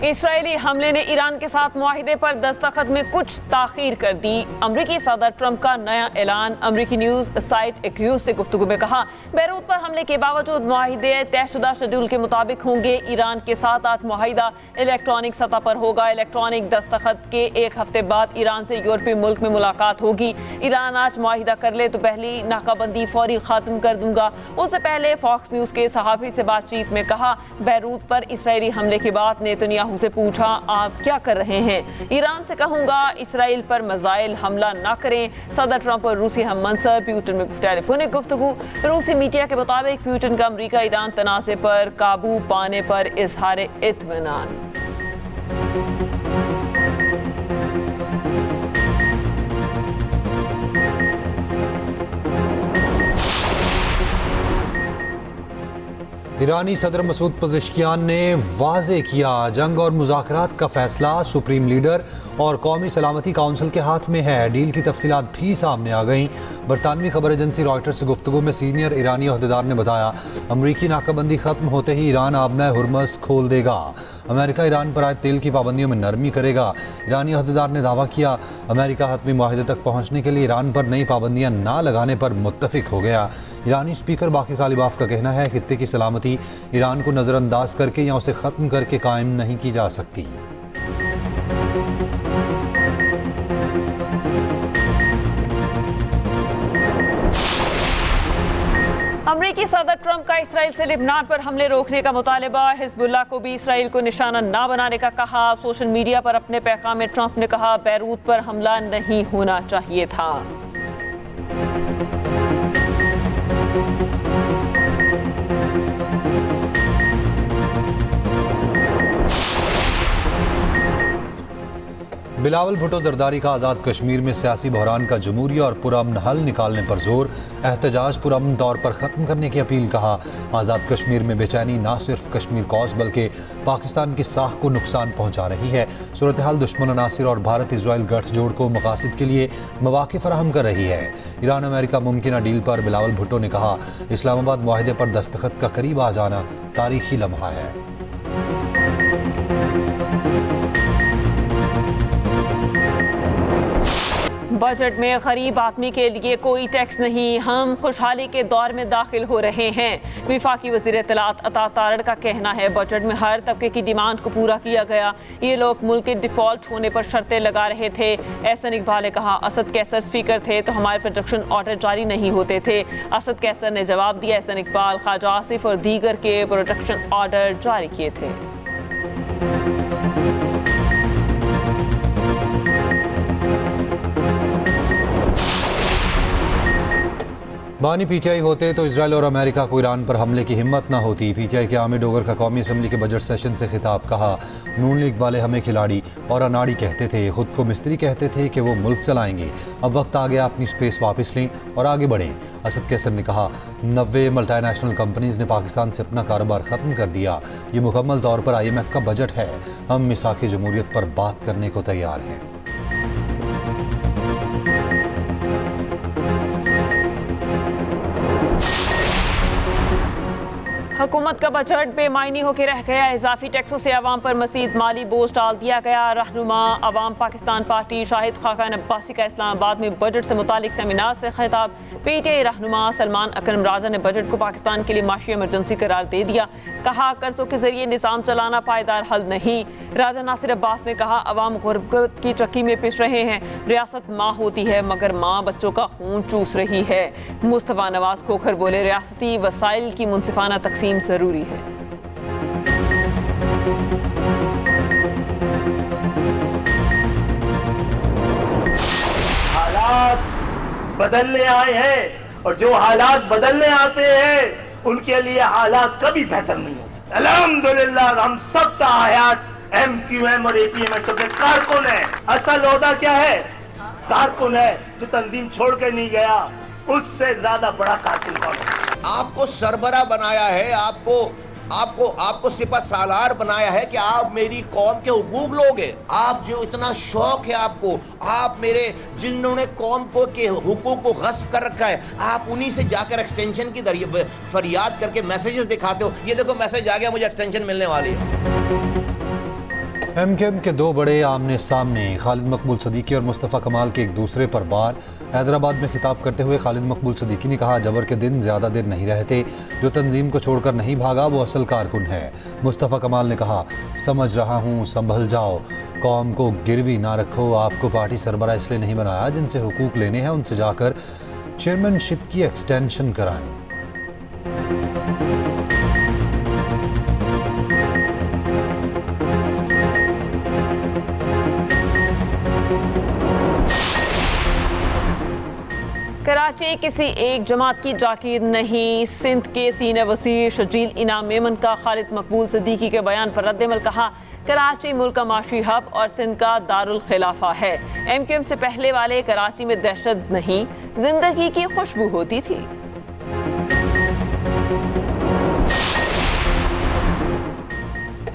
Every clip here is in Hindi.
इसराइली हमले ने ईरान के साथ मुआहिदे पर दस्तखत में कुछ ताखीर कर दी। अमरीकी सदर ट्रंप का नया ऐलान। अमरीकी न्यूज साइट एक्यूज से गुफ्तगू में कहा, बैरूत पर हमले के बावजूद मुआहिदे तयशुदा शेड्यूल के मुताबिक होंगे। ईरान के साथ आज मुआहिदा इलेक्ट्रॉनिक सतह पर होगा। इलेक्ट्रॉनिक दस्तखत के एक हफ्ते बाद ईरान से यूरोपीय मुल्क में मुलाकात होगी। ईरान आज मुआहिदा कर ले तो पहली नाकाबंदी फौरी खत्म कर दूंगा। उससे पहले फॉक्स न्यूज के सहाफी से बातचीत में कहा, बैरूत पर इसराइली हमले के बाद नेतन्याहू से पूछा, आप क्या कर रहे हैं? ईरान से कहूंगा इसराइल पर मिसाइल हमला ना करें। सदर ट्रंप और रूसी हम मंसब प्यूटन में टेलीफोनिक गुफ्तगू। रूसी मीडिया के मुताबिक प्यूटन का अमरीका ईरान तनाज़े पर काबू पाने पर इजहार इत्मीनान। ईरानी सदर मसूद पज़ेश्कियान ने वाज़े किया, जंग और मुज़ाकरात का फैसला सुप्रीम लीडर और कौमी सलामती काउंसिल के हाथ में है। डील की तफसीलात भी सामने आ गईं। बरतानवी खबर एजेंसी रॉयटर्स से गुफ्तगू में सीनियर ईरानी अहदेदार ने बताया, अमरीकी नाकाबंदी ख़त्म होते ही ईरान आबना हुर्मज़ खोल देगा। अमेरिका ईरान पर आए तेल की पाबंदियों में नरमी करेगा। ईरानी अहदेदार ने दावा किया, अमेरिका हतमी मुआहिदे तक पहुँचने के लिए ईरान पर नई पाबंदियाँ ना लगाने पर मुत्तफ़िक हो गया। ईरानी स्पीकर बाक़िर कालिबाफ का कहना है, खित्ते की सलामती ईरान को नज़रअंदाज करके या उसे ख़त्म करके कायम नहीं की जा सकती। अमरीकी सदर ट्रंप का इसराइल से लिबनान पर हमले रोकने का मुतालबा। हिजबुल्लाह को भी इसराइल को निशाना ना बनाने का कहा। सोशल मीडिया पर अपने पैगाम में ट्रंप ने कहा, बैरूत पर हमला नहीं होना चाहिए था। बिलावल भुट्टो जरदारी का आज़ाद कश्मीर में सियासी बहरान का जमहूरिया और पुरअमन हल निकालने पर जोर। एहतजाज पुरअमन तौर पर ख़त्म करने की अपील। कहा, आज़ाद कश्मीर में बेचैनी ना सिर्फ कश्मीर कॉज बल्कि पाकिस्तान की साख को नुकसान पहुँचा रही है। सूरत हाल दुश्मन अनासिर और भारत इसराइल गठजोड़ को मकासद के लिए मौक़े फराहम कर रही है। ईरान अमेरिका मुमकिन डील पर बिलावल भुट्टो ने कहा, इस्लामाबाद मुआहिदे पर दस्तखत का करीब आ जाना तारीखी लम्हा है। बजट में गरीब आदमी के लिए कोई टैक्स नहीं, हम खुशहाली के दौर में दाखिल हो रहे हैं। विफाकी वज़ीर इत्तलात अता तारड़ का कहना है, बजट में हर तबके की डिमांड को पूरा किया गया। ये लोग मुल्क के डिफ़ॉल्ट होने पर शर्तें लगा रहे थे। एहसन इकबाल ने कहा, असद कैसर स्पीकर थे तो हमारे प्रोटेक्शन ऑर्डर जारी नहीं होते थे। असद कैसर ने जवाब दिया, एहसन इकबाल, ख्वाजा आसिफ और दीगर के प्रोटेक्शन ऑर्डर जारी किए थे। बानी पीटीआई होते तो इसराइल और अमेरिका को ईरान पर हमले की हिम्मत ना होती। पीटीआई के आमिर डोगर का कौमी असम्बली के बजट सेशन से खिताब। कहा, नून लीग वाले हमें खिलाड़ी और अनाड़ी कहते थे, खुद को मिस्त्री कहते थे कि वो मुल्क चलाएंगे। अब वक्त आ गया अपनी स्पेस वापस लें और आगे बढ़ें। असद कैसर ने कहा, 90 मल्टीनेशनल कंपनीज ने पाकिस्तान से अपना कारोबार ख़त्म कर दिया। ये मुकम्मल तौर पर IMF का बजट है। हम मिसाक़ जमहूरियत पर बात करने को तैयार हैं। हुकूमत का बजट बेमायनी होकर रह गया। इजाफी टैक्सों से अवाम पर मज़ीद माली बोझ डाल दिया गया। रहनुमा अवाम पाकिस्तान पार्टी शाहिद खाकान अब्बासी का इस्लामाबाद में बजट से मुतालिक सेमिनार से खिताब। पीटीआई रहनुमा सलमान अकरम राजा ने बजट को पाकिस्तान के लिए माशी इमरजेंसी करार दे दिया। कहा, कर्जों के जरिए निज़ाम चलाना पायदार हल नहीं। राजा नासिर अब्बास ने कहा, अवाम गुर्बत की चक्की में पिस रहे हैं। रियासत माँ होती है मगर माँ बच्चों का खून चूस रही है। मुस्तफा नवाज खोखर बोले, रियासती वसाइल की मुनसिफाना तकसीम जरूरी है। हालात बदलने आए हैं और जो हालात बदलने आते हैं उनके लिए हालात कभी बेहतर नहीं होते। अल्हम्दुलिल्लाह हम सब का हयात MQM और APM सब के कारकुन है। असल ओहदा क्या है? कारकुन है। जो तंजीम छोड़ के नहीं गया उससे ज्यादा बड़ा कारकुन कौन है? आपको सरबरा बनाया है, आपको सिपा सालार बनाया है कि आप मेरी कौम के हुकूक लोगे। आप जो इतना शौक है आपको, आप मेरे जिन्होंने कौम को के हुकूक को गस्ब कर रखा है, आप उन्हीं से जाकर एक्सटेंशन की दरिया फरियाद करके मैसेजेस दिखाते हो। ये देखो मैसेज आ गया, मुझे एक्सटेंशन मिलने वाली है। एमकेएम के दो बड़े आमने सामने, खालिद मकबूल सदीकी और मुस्तफ़ा कमाल के एक दूसरे पर वार। हैदराबाद में खिताब करते हुए खालिद मकबूल सदीकी ने कहा, जबर के दिन ज़्यादा देर नहीं रहते, जो तंजीम को छोड़कर नहीं भागा वो असल कारकुन है। मुस्तफ़ा कमाल ने कहा, समझ रहा हूँ, संभल जाओ, कौम को गिरवी ना रखो, आपको पार्टी सरबरा इसलिए नहीं बनाया, जिनसे हुकूक लेने हैं उनसे जाकर चेयरमैनशिप की एक्सटेंशन कराएं। कराची किसी एक जमात की जाकिर नहीं, सिंध के सीनियर वज़ीर शजील इनाम मेमन का खालिद मकबूल सदीकी के बयान पर रद्दमल। कहा, कराची मुल्क का माशी हब और सिंध का दारुल खिलाफा है। एमकेएम से पहले वाले कराची में दहशत नहीं, जिंदगी की खुशबू होती थी।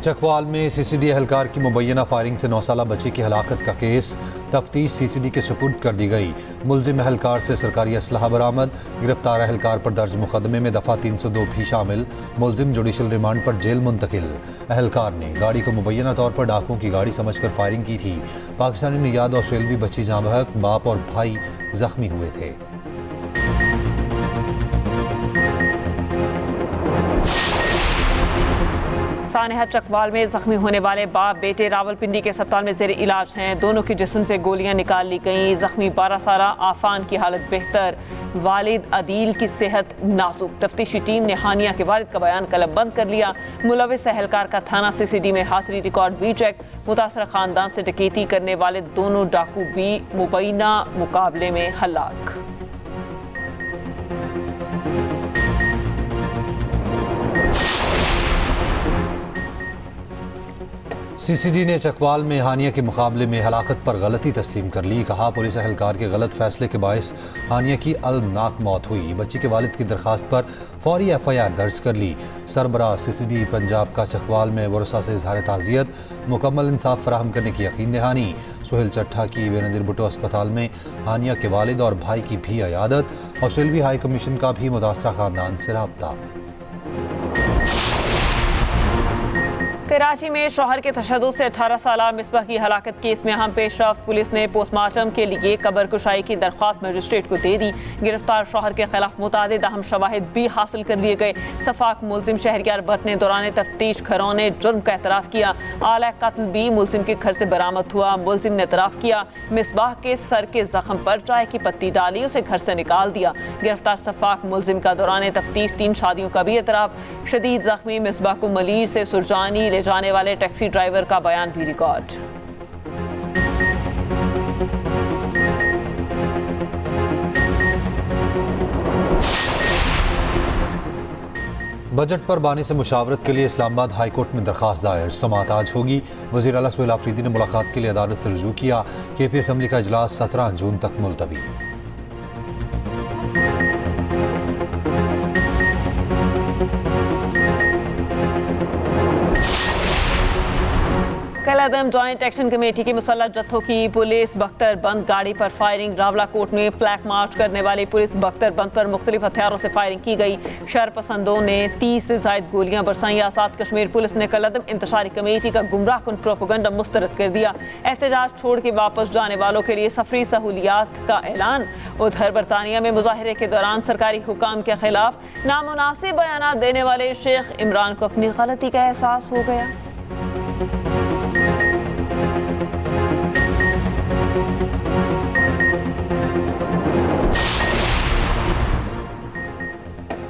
चकवाल में सीसीडी एहलकार की मुबैना फायरिंग से 9 साला बच्ची की हलाकत का केस, तफ्तीश सीसीडी के सुपुर्द कर दी गई। मुलजिम एहलकार से सरकारी असलहा बरामद, गिरफ्तार एहलकार पर दर्ज मुकदमे में दफ़ा 302 भी शामिल। मुलजिम जुडिशल रिमांड पर जेल मुंतकिल। एहलकार ने गाड़ी को मुबैना तौर पर डाकुओं की गाड़ी समझकर फायरिंग की थी। पाकिस्तानी नियाद ऑस्ट्रेलवी बच्ची जाँ बहक, बाप और भाई जख्मी हुए थे। सानेहा चकवाल में जख्मी होने वाले बाप बेटे रावलपिंडी के अस्पताल में जेर इलाज हैं। दोनों की जिस्म से गोलियां निकाल ली गईं। जख्मी 12 साला आफान की हालत बेहतर, वालिद अदील की सेहत नाजुक। तफ्तीशी टीम ने हानिया के वालिद का बयान कलमबंद कर लिया। मुलविस एहलकार का थाना सीसीडी में हाजिरी रिकॉर्ड भी चेक। मुतासरा खानदान से डकैती करने वाले दोनों डाकू भी मुबैना मुकाबले में हलाक। सीसीडी ने चकवाल में हानिया के मुकाबले में हलाकत पर गलती तस्लीम कर ली। कहा, पुलिस एहलकार के गलत फैसले के बायस हानिया की अलमनाक मौत हुई। बच्ची के वालिद की दरखास्त पर फौरी FIR दर्ज कर ली। सरबराह सीसीडी पंजाब का चकवाल में वर्षा से इजहार ताज़ियत, मुकम्मल इंसाफ फराहम करने की यकीन दहानी। सुहेल चट्ठा की बेनज़ीर भुट्टो अस्पताल में हानिया के वालिद और भाई की भी अयादत। ऑस्ट्रेलवी हाई कमीशन का भी मुतासरा खानदान से रब्ता। कराची में शौहर के तशद्दुद से 18 साला मिसबाह की हलाकत केस में अहम पेशरफ्त। पुलिस ने पोस्टमार्टम के लिए कब्र कुशाई की दरख्वास्त मजिस्ट्रेट को दे दी। गिरफ्तार शौहर के खिलाफ मुतादिद अहम शवाहिद भी हासिल कर लिए गए। सफाक मुलजिम शहरियार भट्ट ने दौरान तफ्तीश घरौने जुर्म का एतराफ़ किया। आला कत्ल भी मुलजिम के घर से बरामद हुआ। मुलजिम ने एतराफ़ किया, मिसबाह के सर के जख्म पर चाय की पत्ती डाली, उसे घर से निकाल दिया। गिरफ्तार सफाक मुलजिम का दौरान तफ्तीश 3 शादियों का भी एतराफ़। शदीद जख्मी मिसबाह को मलीर से सुरजानी ले जाने वाले टैक्सी ड्राइवर का बयान भी रिकॉर्ड। बजट पर बानी से मुशावरत के लिए इस्लामाबाद हाई कोर्ट में दरखास्त दायर। समाअत आज होगी। वज़ीर आला सुहेल आफरीदी ने मुलाकात के लिए अदालत से रुजू किया। KP असम्बली का इजलास 17 जून तक मुलतवी। कलअदम जॉइंट एक्शन कमेटी की मुसल्लह जत्थों की पुलिस बख्तर बंद गाड़ी पर फायरिंग। रावला कोट में फ्लैग मार्च करने वाली पुलिस बख्तर बंद पर मुख्तलिफ हथियारों से फायरिंग की गई। शर पसंदों ने 30 से ज़ायद गोलियां बरसाई। आज़ाद कश्मीर पुलिस ने कलअदम इंतशारी कमेटी का गुमराहकुन प्रोपेगेंडा मुस्तरद कर दिया। एहतजाज छोड़ के वापस जाने वालों के लिए सफरी सहूलियात का ऐलान। उधर बरतानिया में मुजाहरे के दौरान सरकारी हुकाम के खिलाफ नामुनासिब बयान देने वाले शेख इमरान को अपनी गलती का एहसास हो गया।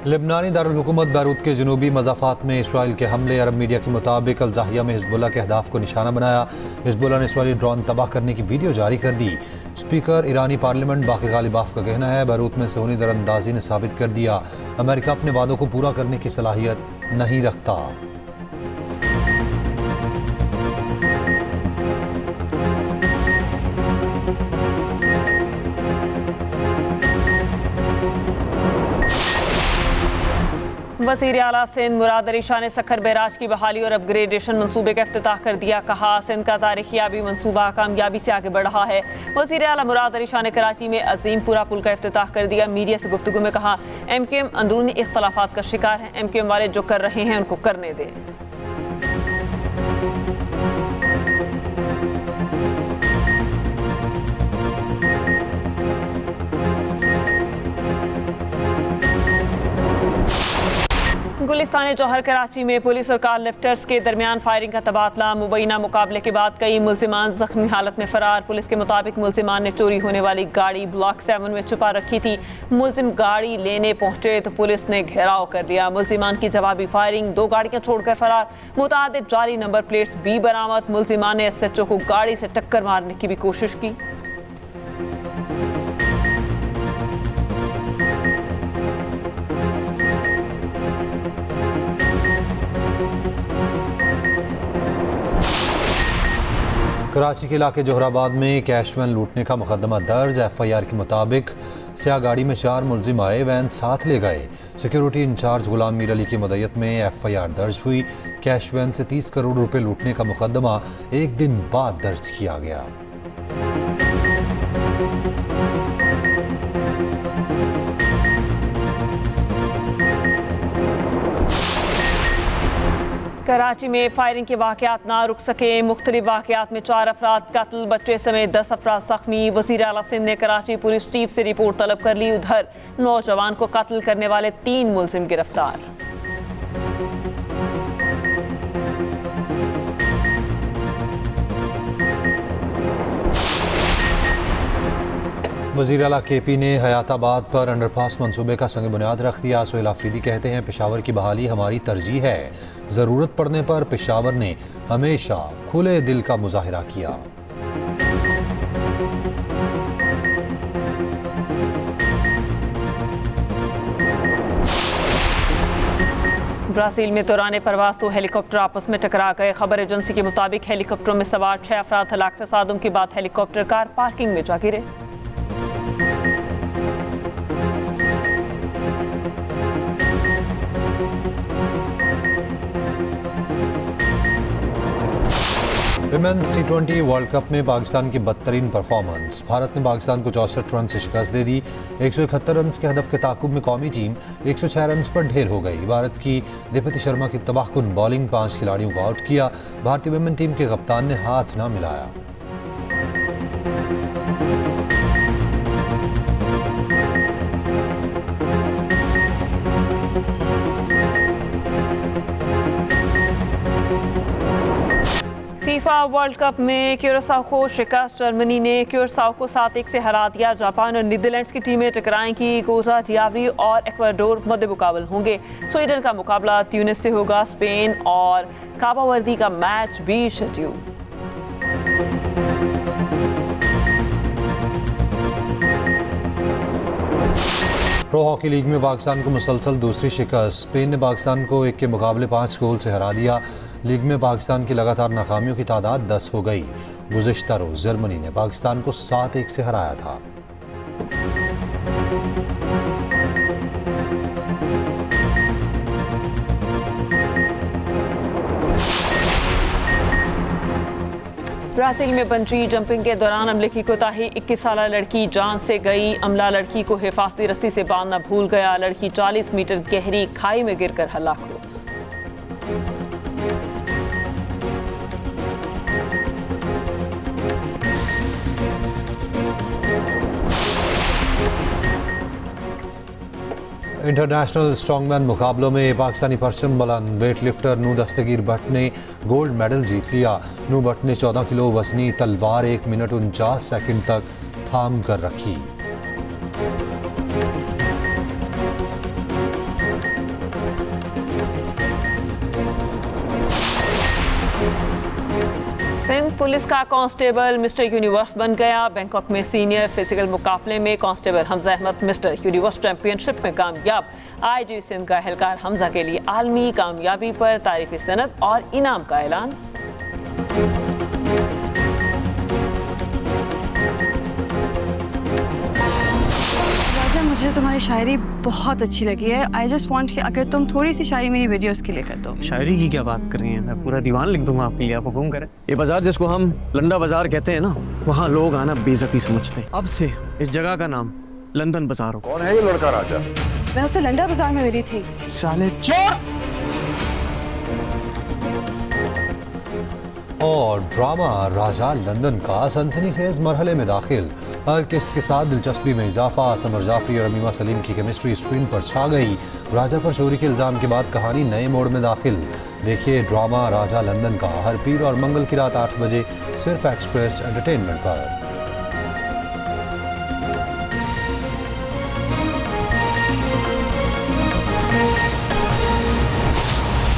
लेबनानी दारुल हुकूमत बैरूत के जनूबी मज़ाफ़ात में इसराइल के हमले। अरब मीडिया के मुताबिक अल-ज़ाहिया में हिज़्बुल्लाह के अहदाफ को निशाना बनाया। हिज़्बुल्लाह ने इसराइली ड्रोन तबाह करने की वीडियो जारी कर दी। स्पीकर ईरानी पार्लियामेंट बाक़िर गालिबाफ का कहना है, बैरूत में सूनी दरअंदाजी ने साबित कर दिया अमेरिका अपने वादों को पूरा करने की सलाहियत नहीं रखता। वज़ीर आला सिंध मुराद अली शाह ने सखर बैराज की बहाली और अपग्रेडेशन मंसूबे का इफ्तिताह कर दिया। कहा, सिंध का तारीखियाबी मंसूबा कामयाबी से आगे बढ़ रहा है। वज़ीर आला मुराद अली शाह ने कराची में अजीमपुरा पुल का इफ्तिताह कर दिया। मीडिया से गुफ्तगू में कहा, MQM अंदरूनी इख्तलाफात का शिकार है। MQM वाले जो कर रहे हैं उनको करने दें। गुलिस्तान जौहर कराची में पुलिस और कार लिफ्टर्स के दरमियान फायरिंग का तबादला। मुबैना मुकाबले के बाद कई मुल्जिमान जख्मी हालत में फरार। पुलिस के मुताबिक मुल्जिमान ने चोरी होने वाली गाड़ी ब्लॉक 7 में छुपा रखी थी। मुल्जिम गाड़ी लेने पहुंचे तो पुलिस ने घेराव कर दिया। मुल्जिमान की जवाबी फायरिंग, 2 गाड़ियां छोड़कर फरार। मुतादिद जाली नंबर प्लेट्स भी बरामद। मुल्जिमान ने SHO को गाड़ी से टक्कर मारने की भी कोशिश की। कराची के इलाके जोहराबाद में कैश वैन लूटने का मुकदमा दर्ज। FIR के मुताबिक स्याह गाड़ी में 4 मुल्जिम आए, वैन साथ ले गए। सिक्योरिटी इंचार्ज गुलाम मीर अली की मदयत में FIR दर्ज हुई। कैश वैन से 30 करोड़ रुपए लूटने का मुकदमा एक दिन बाद दर्ज किया गया। कराची में फायरिंग के वाक़यात ना रुक सके। मुख्तलिफ वाक़यात में 4 अफराद कत्ल, बच्चे समेत 10 अफराद जख्मी। वज़ीर आला सिंध ने कराची पुलिस चीफ से रिपोर्ट तलब कर ली। उधर नौजवान को कत्ल करने वाले 3 मुल्जिम गिरफ्तार। वज़ीर आला KP ने हयाताबाद पर अंडरपास मंसूबे का संग बुनियाद रख दिया। सोहेल आफरीदी कहते हैं, पेशावर की बहाली हमारी तरजीह है। ज़रूरत पड़ने पर पेशावर ने हमेशा खुले दिल का मुजाहिरा किया। ब्राज़ील में दौरान परवास 2 हेलीकॉप्टर आपस में टकरा गए। खबर एजेंसी के मुताबिक हेलीकॉप्टरों में सवार 6 अफराद हलाक। तसादुम के बाद हेलीकॉप्टर कार पार्किंग में जा गिरे। विमेंस T20 वर्ल्ड कप में पाकिस्तान की बदतरीन परफॉर्मेंस। भारत ने पाकिस्तान को 64 रन से शिकस्त दे दी। 171 रन के हदफ के ताकुब में कौमी टीम 106 रन पर ढेर हो गई। भारत की दीप्ति शर्मा की तबाहकुन बॉलिंग 5 खिलाड़ियों को आउट किया। भारतीय विमेन टीम के कप्तान ने हाथ ना मिलाया। फीफा वर्ल्ड कप में क्यूरासाओ को शिकस्त। जर्मनी ने क्यूरासाओ को 7-1 से हरा दिया। जापान और नीदरलैंड्स की टीमें टकराएंगी। कोसा डियावरी और एक्वाडोर मध्य मुकाबल होंगे। स्वीडन का मुकाबला ट्यूनिस से होगा। स्पेन और काबा वर्दी का मैच भी शेड्यूल। प्रो हॉकी लीग में पाकिस्तान को मुसलसल दूसरी शिकस्त। स्पेन ने पाकिस्तान को 1 के मुकाबले 5 गोल से हरा दिया। लीग में पाकिस्तान की लगातार नाकामियों की तादाद 10 हो गई। गुज़िश्ता रोज़ जर्मनी ने पाकिस्तान को 7-1 से हराया था। ब्राज़ील में बंजी जंपिंग के दौरान अमले की कोताही, 21 साला लड़की जान से गई। अमला लड़की को हिफाजती रस्सी से बांधना भूल गया। लड़की 40 मीटर गहरी खाई में गिरकर हलाक हुई। इंटरनेशनल स्ट्रॉन्गमैन मुकाबलों में पाकिस्तानी परचम बुलंद वेट लिफ्टर नू दस्तगीर भट्ट ने गोल्ड मेडल जीत लिया। नू भट्ट ने 14 किलो वजनी तलवार 1 मिनट 49 सेकंड तक थाम कर रखी। सिंध पुलिस का कांस्टेबल मिस्टर यूनिवर्स बन गया। बैंकॉक में सीनियर फिजिकल मुकाबले में constable Hamza Ahmed mister universe championship में कामयाब। IG सिंध का एहलकार हमजा के लिए आलमी कामयाबी पर तारीफी सनद और इनाम का ऐलान। मुझे तुम्हारी शायरी बहुत अच्छी लगी है। आई जस्ट वांट कि अगर तुम थोड़ी सी शायरी मेरी वीडियोस के लिए कर दो। शायरी की क्या बात कर रही हैं? मैं पूरा दीवान लिख दूंगा आपके लिए, आप हुक्म करें। ये बाजार जिसको हम लंडा बाजार कहते हैं ना, वहाँ लोग आना बेइज्जती समझते हैं। अब से इस जगह का नाम लंदन बाजार हो। कौन है ये लड़का राजा? मैं उसे लंडा बाजार में मिली थी। साले चोर! और ड्रामा राजा लंदन का सनसनीखेज मरहले में दाखिल। हर किस्त के साथ दिलचस्पी में इजाफा। समर जाफरी और अमीमा सलीम की केमिस्ट्री स्क्रीन पर छा गई। राजा पर चोरी के इल्जाम के बाद कहानी नए मोड़ में दाखिल। देखिए ड्रामा राजा लंदन का हर पीर और मंगल की रात 8 बजे सिर्फ एक्सप्रेस एंटरटेनमेंट पर।